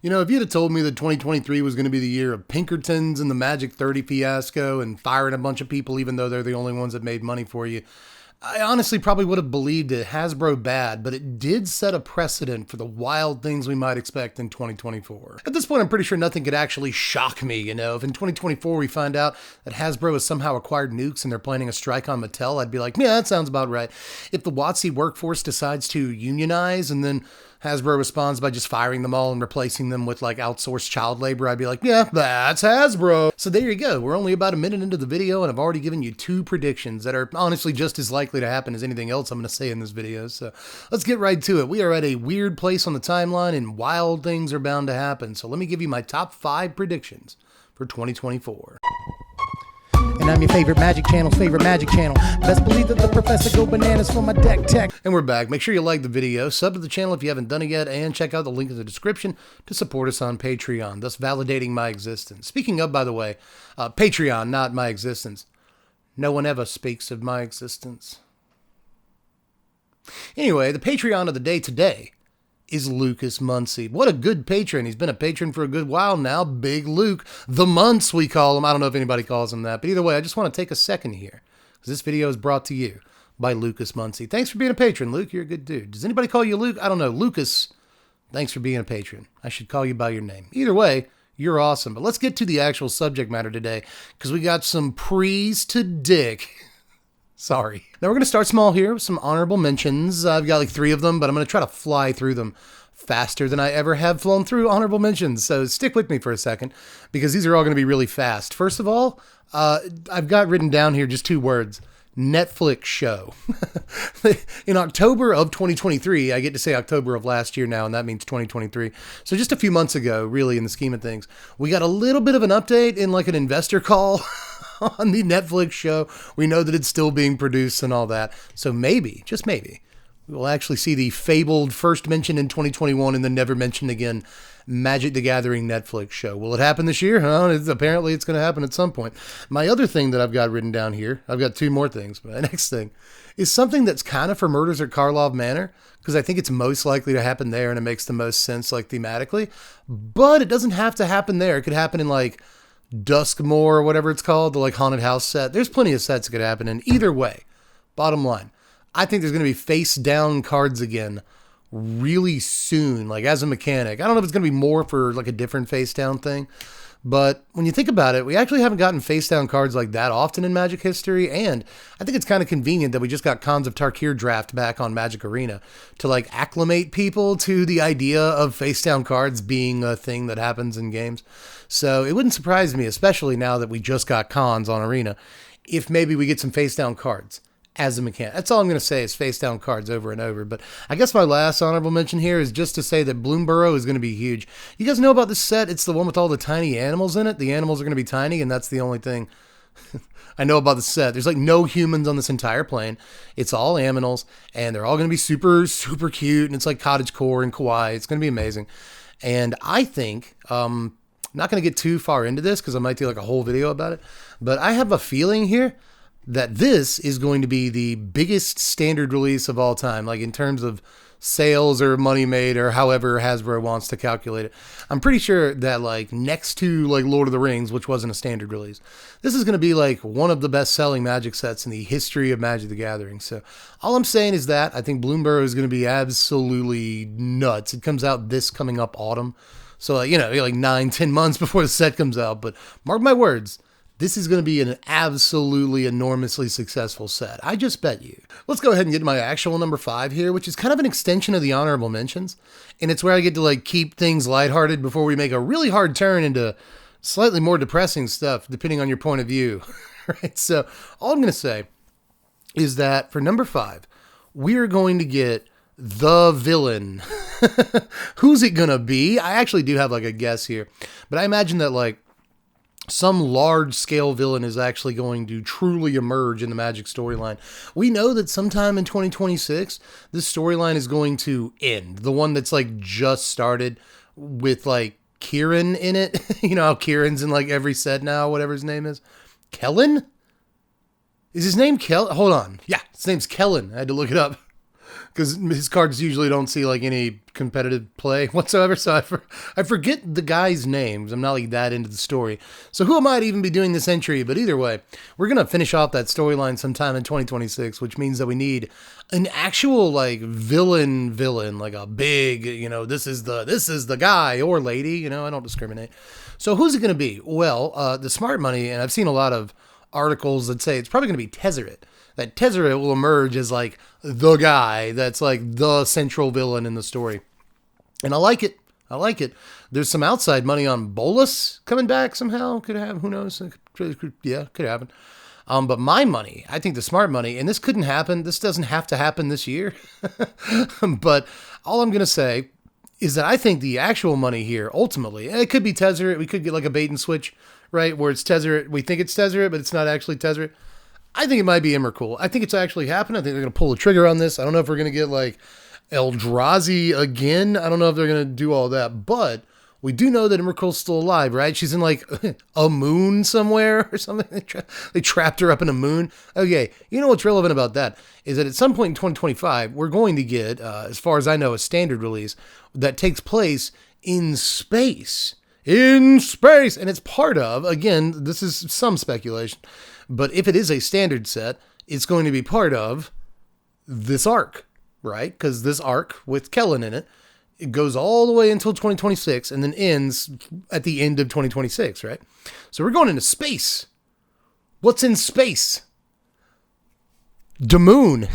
You know, if you'd have told me that 2023 was going to be the year of Pinkertons and the Magic 30 fiasco and firing a bunch of people even though they're the only ones that made money for you, I honestly probably would have believed it. Hasbro bad, but it did set a precedent for the wild things we might expect in 2024. At this point, I'm pretty sure nothing could actually shock me, you know. If in 2024 we find out that Hasbro has somehow acquired nukes and they're planning a strike on Mattel, I'd be like, yeah, that sounds about right. If the WotC workforce decides to unionize and then Hasbro responds by just firing them all and replacing them with like outsourced child labor, I'd be like, yeah, that's Hasbro. So there you go. We're only about a minute into the video and I've already given you 2 predictions that are honestly just as likely to happen as anything else I'm going to say in this video. So let's get right to it. We are at a weird place on the timeline and wild things are bound to happen. So let me give you my top 5 predictions for 2024. And I'm your favorite Magic Channel's favorite Magic Channel. Best believe that the professor go bananas for my deck tech. And we're back. Make sure you like the video, sub to the channel if you haven't done it yet, and check out the link in the description to support us on Patreon, thus validating my existence. Speaking of, by the way, Patreon, not my existence. No one ever speaks of my existence. Anyway, the Patreon of the day today is Lucas Muncie. What a good patron. He's been a patron for a good while now. Big Luke. The Munce, we call him. I don't know if anybody calls him that. But either way, I just want to take a second here, because this video is brought to you by Lucas Muncie. Thanks for being a patron, Luke. You're a good dude. Does anybody call you Luke? I don't know. Lucas, thanks for being a patron. I should call you by your name. Either way, you're awesome. But let's get to the actual subject matter today, because we got some prees to dick. Sorry. Now we're going to start small here with some honorable mentions. I've got like 3 of them, but I'm going to try to fly through them faster than I ever have flown through honorable mentions. So stick with me for a second, because these are all going to be really fast. First of all, I've got written down here just 2 words. Netflix show. In October of 2023, I get to say October of last year now, and that means 2023. So just a few months ago, really, in the scheme of things, we got a little bit of an update in like an investor call on the Netflix show. We know that it's still being produced and all that. So maybe, just maybe, we will actually see the fabled first mentioned in 2021 and then never mentioned again Magic the Gathering Netflix show. Will it happen this year? Apparently it's going to happen at some point. My other thing that I've got written down here, I've got 2 more things, but the next thing is something that's kind of for Murders at Karlov Manor, because I think it's most likely to happen there and it makes the most sense like thematically, but it doesn't have to happen there. It could happen in like Duskmore or whatever it's called, the like haunted house set. There's plenty of sets that could happen in. Either way, bottom line, I think there's going to be face down cards again really soon, like as a mechanic. I don't know if it's going to be more for like a different face down thing, but when you think about it, we actually haven't gotten face down cards like that often in Magic history, and I think it's kind of convenient that we just got Khans of Tarkir draft back on Magic Arena to like acclimate people to the idea of face down cards being a thing that happens in games. So it wouldn't surprise me, especially now that we just got Khans on Arena, if maybe we get some face down cards as a mechanic. That's all I'm going to say is face down cards over and over. But I guess my last honorable mention here is just to say that Bloomburrow is going to be huge. You guys know about this set? It's the one with all the tiny animals in it. The animals are going to be tiny, and that's the only thing I know about the set. There's like no humans on this entire plane. It's all aminals, and they're all going to be super, super cute, and it's like cottagecore and kawaii. It's going to be amazing. And I think, I'm not going to get too far into this because I might do like a whole video about it, but I have a feeling here that this is going to be the biggest standard release of all time, like in terms of sales or money made or however Hasbro wants to calculate it. I'm pretty sure that like next to like Lord of the Rings, which wasn't a standard release, this is going to be like one of the best selling Magic sets in the history of Magic the Gathering. So all I'm saying is that I think Bloomburrow is going to be absolutely nuts. It comes out this coming up autumn. So like, like 9-10 months before the set comes out, but mark my words, this is going to be an absolutely enormously successful set. I just bet you. Let's go ahead and get to my actual number 5 here, which is kind of an extension of the honorable mentions. And it's where I get to like keep things lighthearted before we make a really hard turn into slightly more depressing stuff, depending on your point of view. Right? So all I'm going to say is that for number 5, we are going to get the villain. Who's it going to be? I actually do have like a guess here, but I imagine that like some large-scale villain is actually going to truly emerge in the Magic storyline. We know that sometime in 2026, this storyline is going to end. The one that's like just started with like Kieran in it. You know how Kieran's in like every set now, whatever his name is. Kellen? Is his name Hold on. Yeah, his name's Kellen. I had to look it up. because his cards usually don't see like any competitive play whatsoever. So I forget the guys' names. I'm not like that into the story. So who might even be doing this entry? But either way, we're gonna finish off that storyline sometime in 2026, which means that we need an actual like villain, like a big, this is the guy or lady. I don't discriminate. So who's it gonna be? Well, the smart money, and I've seen a lot of articles that say it's probably gonna be Tezzeret. That Tezzeret will emerge as like the guy that's like the central villain in the story. And I like it. There's some outside money on Bolus coming back somehow. Could have, who knows? Yeah, could happen. But my money, I think the smart money, and this couldn't happen. This doesn't have to happen this year. But all I'm going to say is that I think the actual money here, ultimately, and it could be Tezzeret. We could get like a bait and switch, right? Where it's Tezzeret. We think it's Tezzeret, but it's not actually Tezzeret. I think it might be Emrakul. I think it's actually happened. I think they're going to pull the trigger on this. I don't know if we're going to get like Eldrazi again. I don't know if they're going to do all that, but we do know that Emrakul's still alive, right? She's in like a moon somewhere or something. They trapped her up in a moon. Okay, you know what's relevant about that is that at some point in 2025, we're going to get, as far as I know, a standard release that takes place in space. And it's part of, again, this is some speculation, but if it is a standard set, it's going to be part of this arc, right? Because this arc with Kellen in it, it goes all the way until 2026 and then ends at the end of 2026, right? So we're going into space. What's in space? The moon.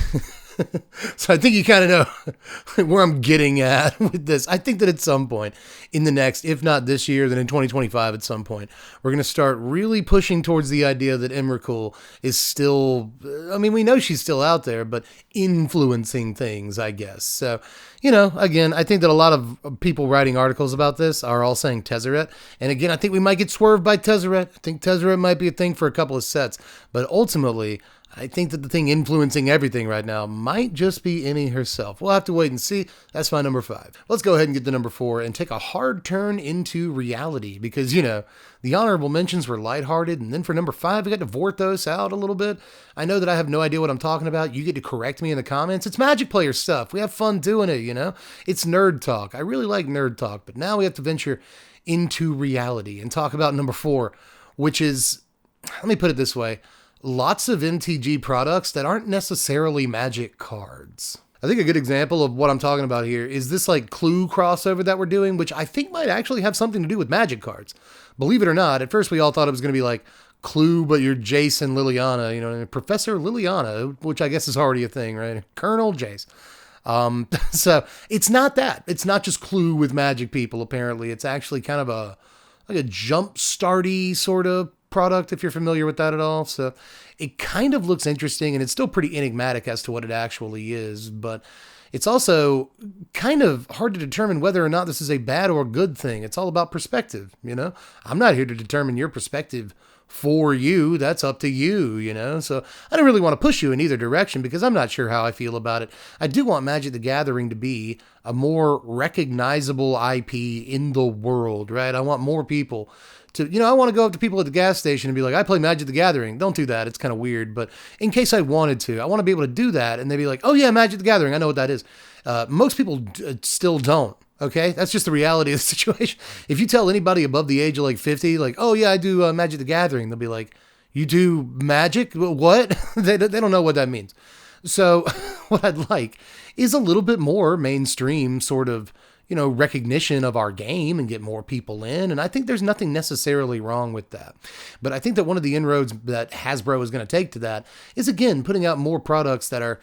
So I think you kind of know where I'm getting at with this. I think that at some point in the next, if not this year, then in 2025 at some point, we're going to start really pushing towards the idea that Emrakul is still, I mean, we know she's still out there, but influencing things, I guess. So, again, I think that a lot of people writing articles about this are all saying Tezzeret. And again, I think we might get swerved by Tezzeret. I think Tezzeret might be a thing for a couple of sets, but ultimately, I think that the thing influencing everything right now might just be Emmy herself. We'll have to wait and see. That's my number 5. Let's go ahead and get to number 4 and take a hard turn into reality because, the honorable mentions were lighthearted. And then for number 5, we got to Vorthos out a little bit. I know that I have no idea what I'm talking about. You get to correct me in the comments. It's Magic player stuff. We have fun doing it, It's nerd talk. I really like nerd talk. But now we have to venture into reality and talk about number 4, which is, let me put it this way, lots of MTG products that aren't necessarily Magic cards. I think a good example of what I'm talking about here is this like Clue crossover that we're doing, which I think might actually have something to do with Magic cards. Believe it or not, at first we all thought it was going to be like Clue, but you're Jason Liliana, Professor Liliana, which I guess is already a thing, right? Colonel Jace. So it's not that. It's not just Clue with Magic people, apparently. It's actually kind of like a jump starty sort of product, if you're familiar with that at all. So it kind of looks interesting and it's still pretty enigmatic as to what it actually is, but it's also kind of hard to determine whether or not this is a bad or good thing. It's all about perspective, I'm not here to determine your perspective for you. That's up to you, so I don't really want to push you in either direction because I'm not sure how I feel about it. I do want Magic the Gathering to be a more recognizable IP in the world, right? I want more people to, I want to go up to people at the gas station and be like, I play Magic the Gathering. Don't do that. It's kind of weird. But in case I wanted to, I want to be able to do that. And they'd be like, oh yeah, Magic the Gathering. I know what that is. Most people still don't. Okay. That's just the reality of the situation. If you tell anybody above the age of like 50, like, oh yeah, I do Magic the Gathering. They'll be like, you do Magic? What? they don't know what that means. So what I'd like is a little bit more mainstream sort of, recognition of our game and get more people in. And I think there's nothing necessarily wrong with that. But I think that one of the inroads that Hasbro is going to take to that is, again, putting out more products that are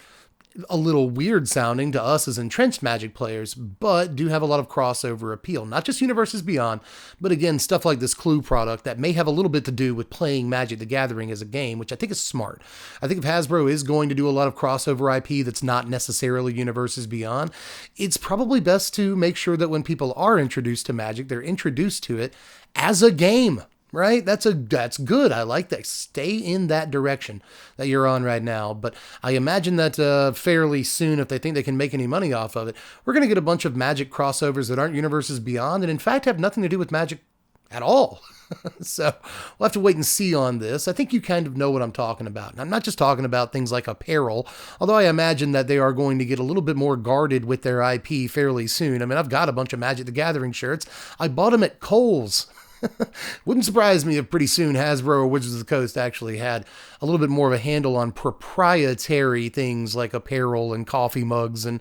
a little weird sounding to us as entrenched Magic players, but do have a lot of crossover appeal. Not just Universes Beyond, but again, stuff like this Clue product that may have a little bit to do with playing Magic the Gathering as a game, which I think is smart. I think if Hasbro is going to do a lot of crossover IP that's not necessarily Universes Beyond, it's probably best to make sure that when people are introduced to Magic, they're introduced to it as a game. Right? That's good. I like that. Stay in that direction that you're on right now. But I imagine that fairly soon, if they think they can make any money off of it, we're going to get a bunch of Magic crossovers that aren't Universes Beyond and in fact have nothing to do with Magic at all. So we'll have to wait and see on this. I think you kind of know what I'm talking about. And I'm not just talking about things like apparel, although I imagine that they are going to get a little bit more guarded with their IP fairly soon. I mean, I've got a bunch of Magic the Gathering shirts. I bought them at Kohl's. Wouldn't surprise me if pretty soon Hasbro or Wizards of the Coast actually had a little bit more of a handle on proprietary things like apparel and coffee mugs and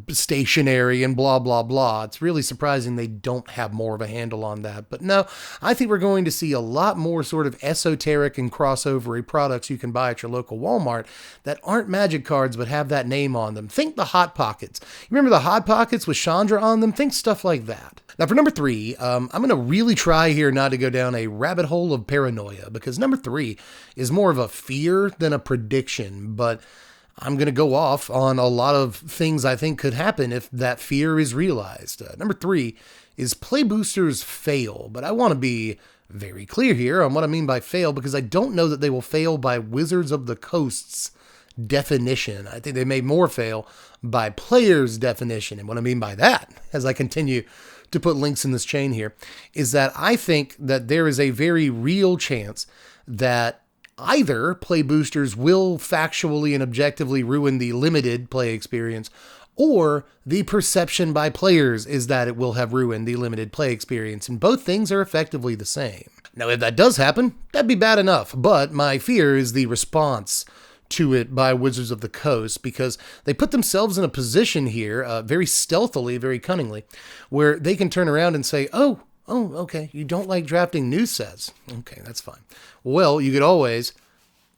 stationery and blah, blah, blah. It's really surprising they don't have more of a handle on that. But no, I think we're going to see a lot more sort of esoteric and crossovery products you can buy at your local Walmart that aren't Magic cards but have that name on them. Think the Hot Pockets. You remember the Hot Pockets with Chandra on them? Think stuff like that. Now for number 3, I'm going to really try here not to go down a rabbit hole of paranoia, because number 3 is more of a fear than a prediction, but I'm going to go off on a lot of things I think could happen if that fear is realized. Number 3 is play boosters fail, but I want to be very clear here on what I mean by fail, because I don't know that they will fail by Wizards of the Coast's definition. I think they may more fail by players' definition. And what I mean by that, as I continue to put links in this chain here, is that I think that there is a very real chance that either play boosters will factually and objectively ruin the limited play experience, or the perception by players is that it will have ruined the limited play experience. And both things are effectively the same. Now, if that does happen, that'd be bad enough. But my fear is the response to it by Wizards of the Coast, because they put themselves in a position here, very stealthily, very cunningly, where they can turn around and say, oh, okay, you don't like drafting new sets. Okay, that's fine. Well, you could always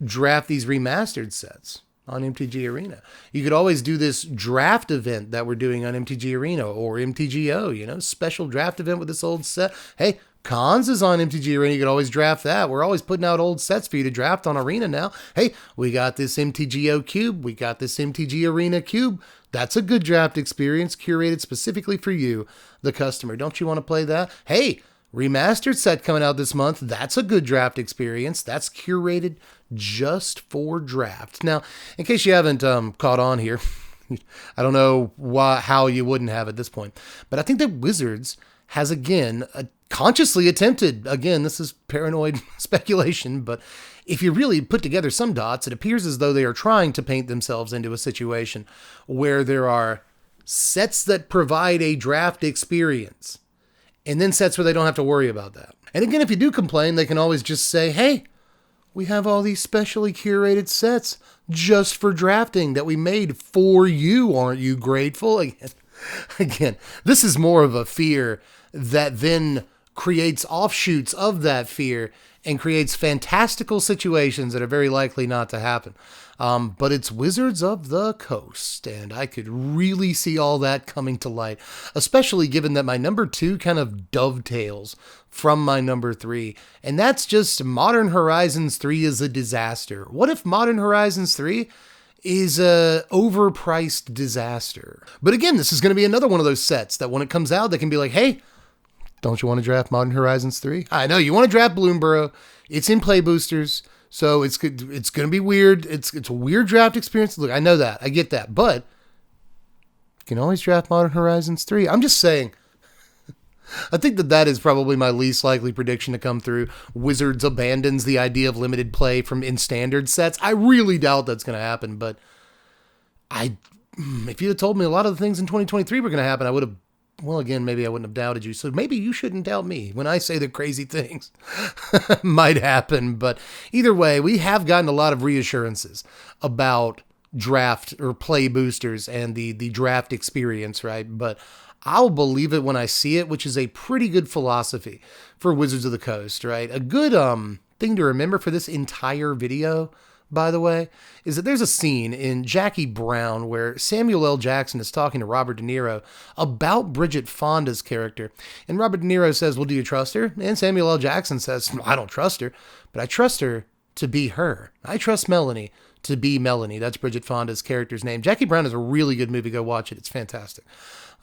draft these remastered sets on MTG Arena. You could always do this draft event that we're doing on MTG Arena or MTGO, special draft event with this old set. Hey, Cons is on MTG Arena. You could always draft that. We're always putting out old sets for you to draft on Arena now. Hey, we got this MTGO Cube. We got this MTG Arena Cube. That's a good draft experience curated specifically for you, the customer. Don't you want to play that? Hey, remastered set coming out this month. That's a good draft experience. That's curated just for draft. Now, in case you haven't caught on here, I don't know how you wouldn't have at this point, but I think that Wizards has again consciously attempted, again, this is paranoid speculation, but if you really put together some dots, it appears as though they are trying to paint themselves into a situation where there are sets that provide a draft experience, and then sets where they don't have to worry about that. And again, if you do complain, they can always just say, hey, we have all these specially curated sets just for drafting that we made for you. Aren't you grateful? Again, this is more of a fear that then creates offshoots of that fear and creates fantastical situations that are very likely not to happen. But it's Wizards of the Coast, and I could really see all that coming to light, especially given that my number 2 kind of dovetails from my number 3, and that's just Modern Horizons 3 is a disaster. What if Modern Horizons 3 is a overpriced disaster? But again, this is going to be another one of those sets that when it comes out, they can be like, hey, don't you want to draft Modern Horizons 3? I know you want to draft Bloomburrow. It's in play boosters, so it's going to be weird. It's a weird draft experience. Look, I know that. I get that. But you can always draft Modern Horizons 3. I'm just saying, I think that is probably my least likely prediction to come through. Wizards abandons the idea of limited play in standard sets. I really doubt that's going to happen, but if you had told me a lot of the things in 2023 were going to happen, I would have, well, again, maybe I wouldn't have doubted you. So maybe you shouldn't doubt me when I say that crazy things might happen. But either way, we have gotten a lot of reassurances about draft or play boosters and the draft experience, right? But I'll believe it when I see it, which is a pretty good philosophy for Wizards of the Coast, right? A good thing to remember for this entire video, by the way, is that there's a scene in Jackie Brown where Samuel L. Jackson is talking to Robert De Niro about Bridget Fonda's character. And Robert De Niro says, well, do you trust her? And Samuel L. Jackson says, I don't trust her, but I trust her to be her. I trust Melanie to be Melanie. That's Bridget Fonda's character's name. Jackie Brown is a really good movie. Go watch it. It's fantastic.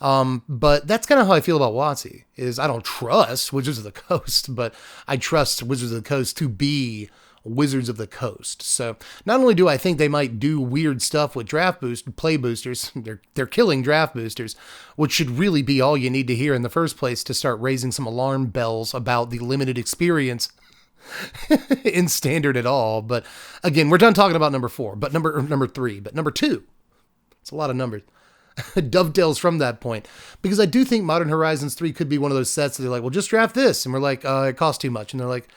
But that's kind of how I feel about WotC, is I don't trust Wizards of the Coast, but I trust Wizards of the Coast to be Wizards of the Coast. So not only do I think they might do weird stuff with play boosters, they're killing draft boosters, which should really be all you need to hear in the first place to start raising some alarm bells about the limited experience in standard at all. But again, we're done talking about number 4, but number 3, but number 2, it's a lot of numbers. Dovetails from that point, because I do think Modern Horizons 3 could be one of those sets that they're like, well, just draft this. And we're like, it costs too much. And they're like,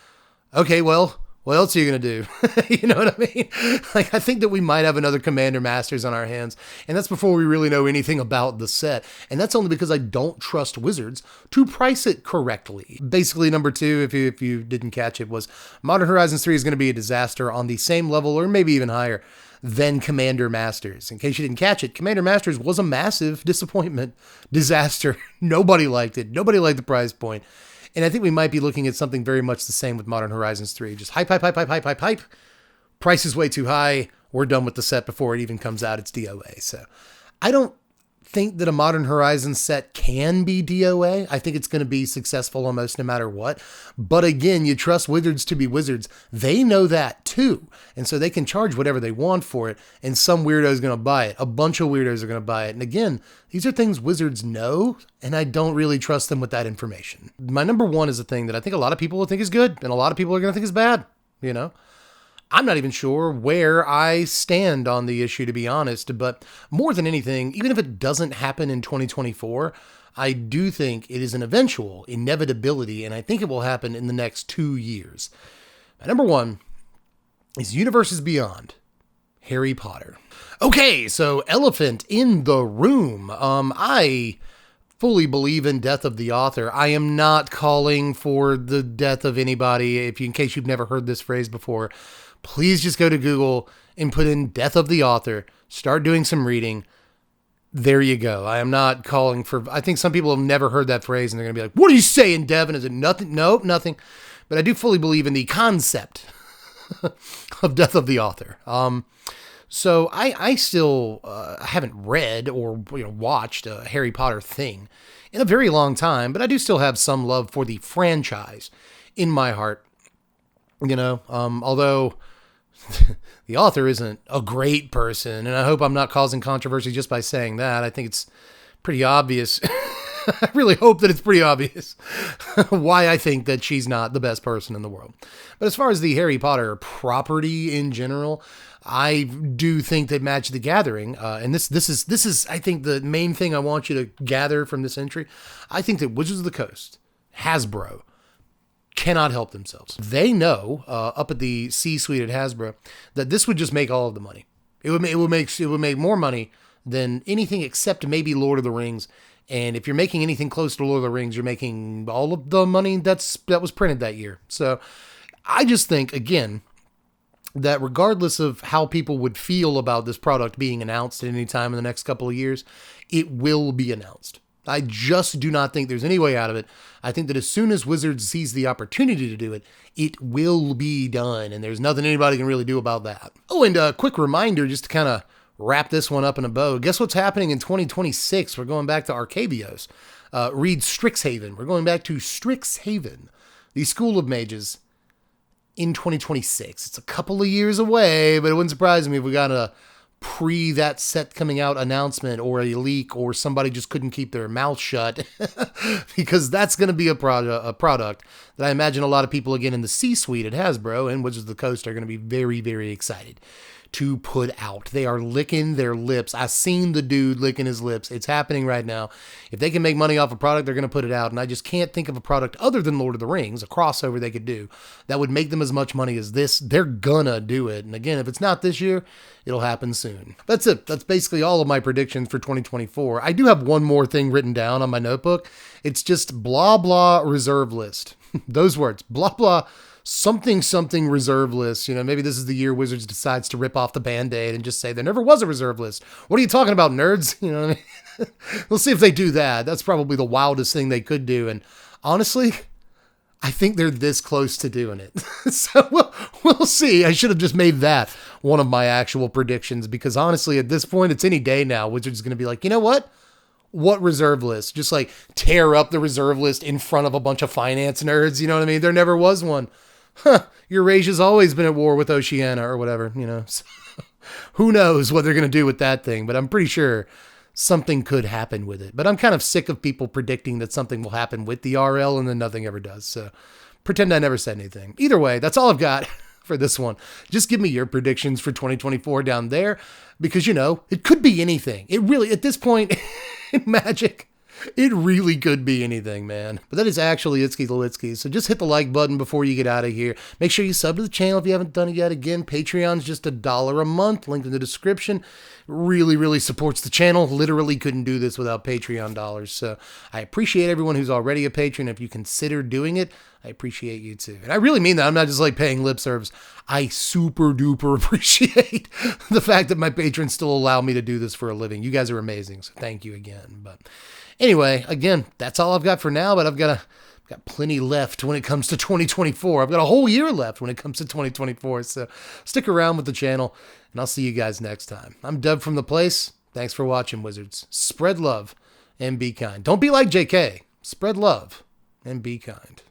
okay, well, what else are you going to do? You know what I mean? Like, I think that we might have another Commander Masters on our hands. And that's before we really know anything about the set. And that's only because I don't trust Wizards to price it correctly. Basically, number 2, if you didn't catch it, was Modern Horizons 3 is going to be a disaster on the same level or maybe even higher than Commander Masters. In case you didn't catch it, Commander Masters was a massive disappointment, disaster. Nobody liked it. Nobody liked the price point. And I think we might be looking at something very much the same with Modern Horizons 3. Just hype. Price is way too high. We're done with the set before it even comes out. It's DOA. So I don't think that a Modern Horizons set can be DOA. I think it's going to be successful almost no matter what. But again, you trust Wizards to be Wizards. They know that too. And so they can charge whatever they want for it. And some weirdo is going to buy it. A bunch of weirdos are going to buy it. And again, these are things Wizards know, and I don't really trust them with that information. My number 1 is a thing that I think a lot of people will think is good, and a lot of people are going to think is bad, you know? I'm not even sure where I stand on the issue, to be honest, but more than anything, even if it doesn't happen in 2024, I do think it is an eventual inevitability, and I think it will happen in the next 2 years. My number 1 is Universes Beyond, Harry Potter. Okay, so elephant in the room. I fully believe in death of the author. I am not calling for the death of anybody. In case you've never heard this phrase before, please just go to Google and put in death of the author. Start doing some reading. There you go. I am not calling for... I think some people have never heard that phrase and they're going to be like, what are you saying, Devin? Is it nothing? Nope, nothing. But I do fully believe in the concept of death of the author. So I still haven't read or watched a Harry Potter thing in a very long time, but I do still have some love for the franchise in my heart. Although the author isn't a great person, and I hope I'm not causing controversy just by saying that. I think it's pretty obvious. I really hope that it's pretty obvious why I think that she's not the best person in the world. But as far as the Harry Potter property in general, I do think that Magic the Gathering, and this is I think the main thing I want you to gather from this entry. I think that Wizards of the Coast, Hasbro, cannot help themselves. They know up at the C-suite at Hasbro that this would just make all of the money. It would make more money than anything except maybe Lord of the Rings. And if you're making anything close to Lord of the Rings, you're making all of the money that was printed that year. So I just think, again, that regardless of how people would feel about this product being announced at any time in the next couple of years, it will be announced. I just do not think there's any way out of it. I think that as soon as Wizards sees the opportunity to do it, it will be done. And there's nothing anybody can really do about that. Oh, and a quick reminder just to kind of wrap this one up in a bow. Guess what's happening in 2026? We're going back to Arcabios. Read Strixhaven. We're going back to Strixhaven, the School of Mages, in 2026. It's a couple of years away, but it wouldn't surprise me if we got a that set coming out announcement or a leak, or somebody just couldn't keep their mouth shut because that's going to be a product that I imagine a lot of people, again, in the C-suite at Hasbro and Wizards of the Coast are going to be very, very excited to put out. They are licking their lips. I've seen the dude licking his lips. It's happening right now. If they can make money off a product, they're going to put it out. And I just can't think of a product other than Lord of the Rings, a crossover they could do that would make them as much money as this. They're gonna do it. And again, if it's not this year, it'll happen soon. That's it. That's basically all of my predictions for 2024. I do have one more thing written down on my notebook. It's just blah, blah reserve list. Those words, blah, blah, something reserve list. Maybe this is the year Wizards decides to rip off the Band-Aid and just say there never was a reserve list. What are you talking about, nerds? You know what I mean? We'll see if they do that. That's probably the wildest thing they could do. And honestly, I think they're this close to doing it. So we'll see. I should have just made that one of my actual predictions, because honestly, at this point, it's any day now. Wizards is going to be like, you know what? What reserve list? Just like tear up the reserve list in front of a bunch of finance nerds. You know what I mean? There never was one. Eurasia's always been at war with Oceania or whatever, So, who knows what they're going to do with that thing, but I'm pretty sure something could happen with it. But I'm kind of sick of people predicting that something will happen with the RL and then nothing ever does. So pretend I never said anything. Either way, that's all I've got for this one. Just give me your predictions for 2024 down there because, it could be anything. It really, at this point in Magic, it really could be anything, man. But that is actually Itsky Lewitsky. So just hit the like button before you get out of here. Make sure you sub to the channel if you haven't done it yet. Again, Patreon's just $1 a month. Link in the description. Really, really supports the channel. Literally couldn't do this without Patreon dollars. So I appreciate everyone who's already a patron. If you consider doing it, I appreciate you too. And I really mean that. I'm not just like paying lip service. I super duper appreciate the fact that my patrons still allow me to do this for a living. You guys are amazing. So thank you again. But anyway, again, that's all I've got for now, but I've got plenty left when it comes to 2024. I've got a whole year left when it comes to 2024. So stick around with the channel and I'll see you guys next time. I'm Dub from The Place. Thanks for watching, Wizards. Spread love and be kind. Don't be like JK. Spread love and be kind.